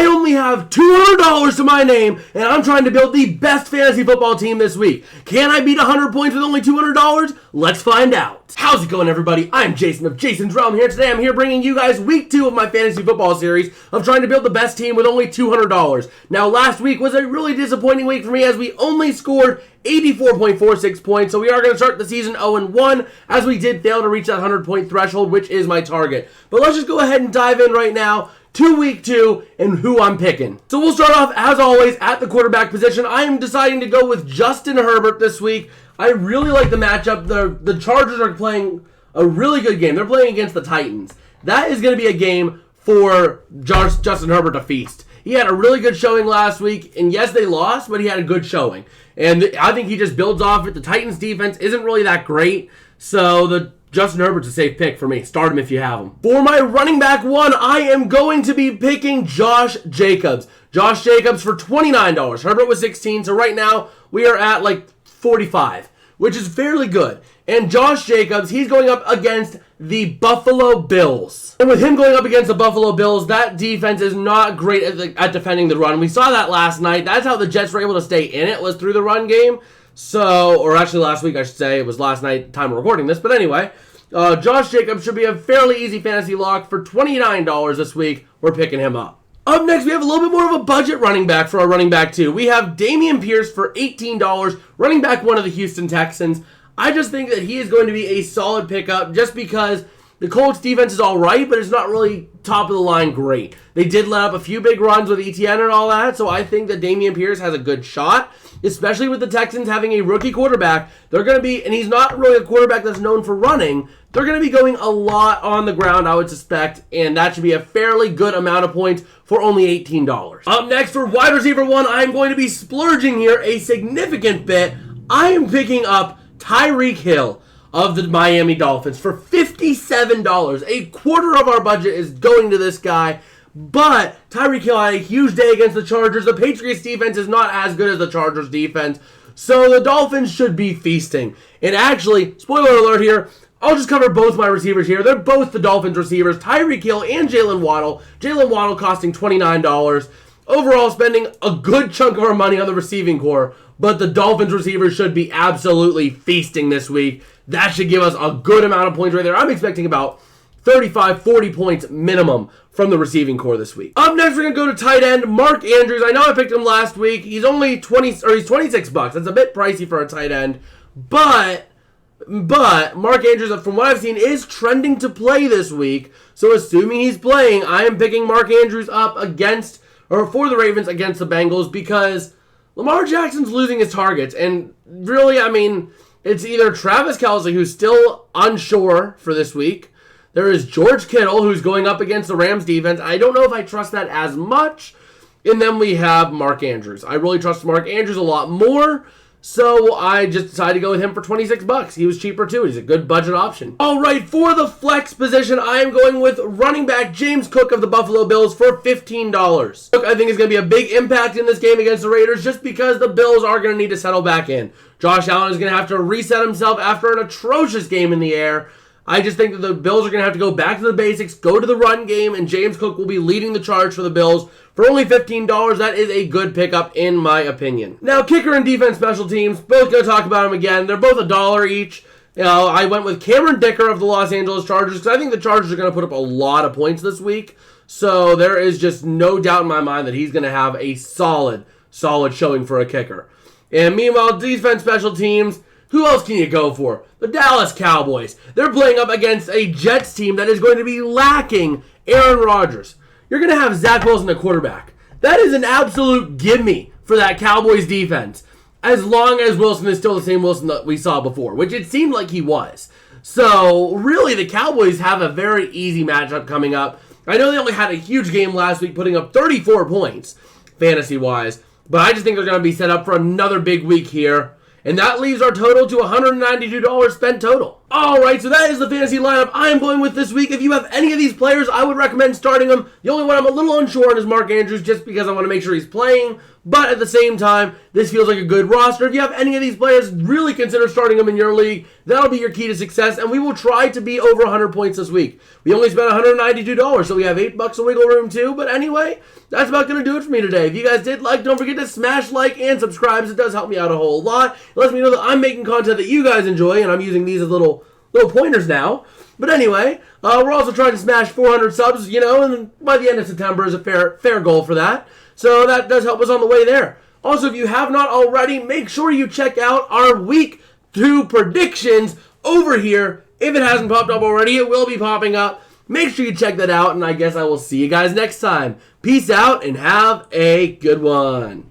I only have $200 to my name, and I'm trying to build the best fantasy football team this week. Can I beat 100 points with only $200? Let's find out. How's it going, everybody? I'm Jason of Jason's Realm here. Today I'm here bringing you guys week 2 of my fantasy football series of trying to build the best team with only $200. Now, last week was a really disappointing week for me as we only scored 84.46 points, so we are going to start the season 0-1 as we did fail to reach that 100-point threshold, which is my target. But let's just go ahead and dive in right now to week 2 and who I'm picking. So we'll start off, as always, at the quarterback position. I am deciding to go with Justin Herbert this week. I really like the matchup. The Chargers are playing a really good game. They're playing against the Titans. That is going to be a game for Justin Herbert to feast. He had a really good showing last week, and yes, they lost, but he had a good showing. And I think he just builds off it. The Titans' defense isn't really that great, so Justin Herbert's a safe pick for me. Start him if you have him. For my running back 1, I am going to be picking Josh Jacobs. Josh Jacobs for $29. Herbert was $16, so right now we are at like $45, which is fairly good. And Josh Jacobs, he's going up against the Buffalo Bills. And with him going up against the Buffalo Bills, that defense is not great at defending the run. We saw that last night. That's how the Jets were able to stay in it, was through the run game. So, or actually last week, I should say. It was last night, time of recording this. But anyway, Josh Jacobs should be a fairly easy fantasy lock for $29 this week. We're picking him up. Up next, we have a little bit more of a budget running back for our running back 2. We have Dameon Pierce for $18, running back 1 of the Houston Texans. I just think that he is going to be a solid pickup just because the Colts defense is all right, but it's not really top of the line great. They did let up a few big runs with ETN and all that, so I think that Dameon Pierce has a good shot, especially with the Texans having a rookie quarterback. They're going to be, and he's not really a quarterback that's known for running, they're going to be going a lot on the ground, I would suspect, and that should be a fairly good amount of points for only $18. Up next for wide receiver 1, I'm going to be splurging here a significant bit. I am picking up Tyreek Hill of the Miami Dolphins for $57. A quarter of our budget is going to this guy, but Tyreek Hill had a huge day against the Chargers. The Patriots defense is not as good as the Chargers defense, so the Dolphins should be feasting. And actually, spoiler alert here, I'll just cover both my receivers here. They're both the Dolphins receivers, Tyreek Hill and Jalen Waddle. Jalen Waddle costing $29. Overall, spending a good chunk of our money on the receiving core, but the Dolphins receivers should be absolutely feasting this week. That should give us a good amount of points right there. I'm expecting about 35, 40 points minimum from the receiving core this week. Up next, we're going to go to tight end, Mark Andrews. I know I picked him last week. He's only he's $26. That's a bit pricey for a tight end, but Mark Andrews, from what I've seen, is trending to play this week. So assuming he's playing, I am picking Mark Andrews up for the Ravens against the Bengals because Lamar Jackson's losing his targets. And really, I mean, it's either Travis Kelce, who's still unsure for this week. There is George Kittle, who's going up against the Rams defense. I don't know if I trust that as much. And then we have Mark Andrews. I really trust Mark Andrews a lot more. So I just decided to go with him for $26. He was cheaper too. He's a good budget option. All right, for the flex position, I am going with running back James Cook of the Buffalo Bills for $15. Cook, I think, is going to be a big impact in this game against the Raiders just because the Bills are going to need to settle back in. Josh Allen is going to have to reset himself after an atrocious game in the air. I just think that the Bills are going to have to go back to the basics, go to the run game, and James Cook will be leading the charge for the Bills. For only $15, that is a good pickup in my opinion. Now, kicker and defense special teams, both going to talk about them again. They're both $1 each. I went with Cameron Dicker of the Los Angeles Chargers because I think the Chargers are going to put up a lot of points this week. So there is just no doubt in my mind that he's going to have a solid showing for a kicker. And meanwhile, defense special teams, who else can you go for? The Dallas Cowboys. They're playing up against a Jets team that is going to be lacking Aaron Rodgers. You're going to have Zach Wilson at quarterback. That is an absolute gimme for that Cowboys defense, as long as Wilson is still the same Wilson that we saw before, which it seemed like he was. So, really, the Cowboys have a very easy matchup coming up. I know they only had a huge game last week, putting up 34 points, fantasy-wise, but I just think they're going to be set up for another big week here. And that leaves our total to $192 spent total. Alright, so that is the fantasy lineup I am going with this week. If you have any of these players, I would recommend starting them. The only one I'm a little unsure on is Mark Andrews, just because I want to make sure he's playing. But at the same time, this feels like a good roster. If you have any of these players, really consider starting them in your league. That'll be your key to success, and we will try to be over 100 points this week. We only spent $192, so we have $8 of wiggle room too. But anyway, that's about going to do it for me today. If you guys did like, don't forget to smash like and subscribe. It does help me out a whole lot. It lets me know that I'm making content that you guys enjoy, and I'm using these as little pointers now. But anyway, we're also trying to smash 400 subs, and by the end of September is a fair goal for that. So that does help us on the way there. Also, if you have not already, make sure you check out our Week 2 predictions over here. If it hasn't popped up already, it will be popping up. Make sure you check that out, and I guess I will see you guys next time. Peace out, and have a good one.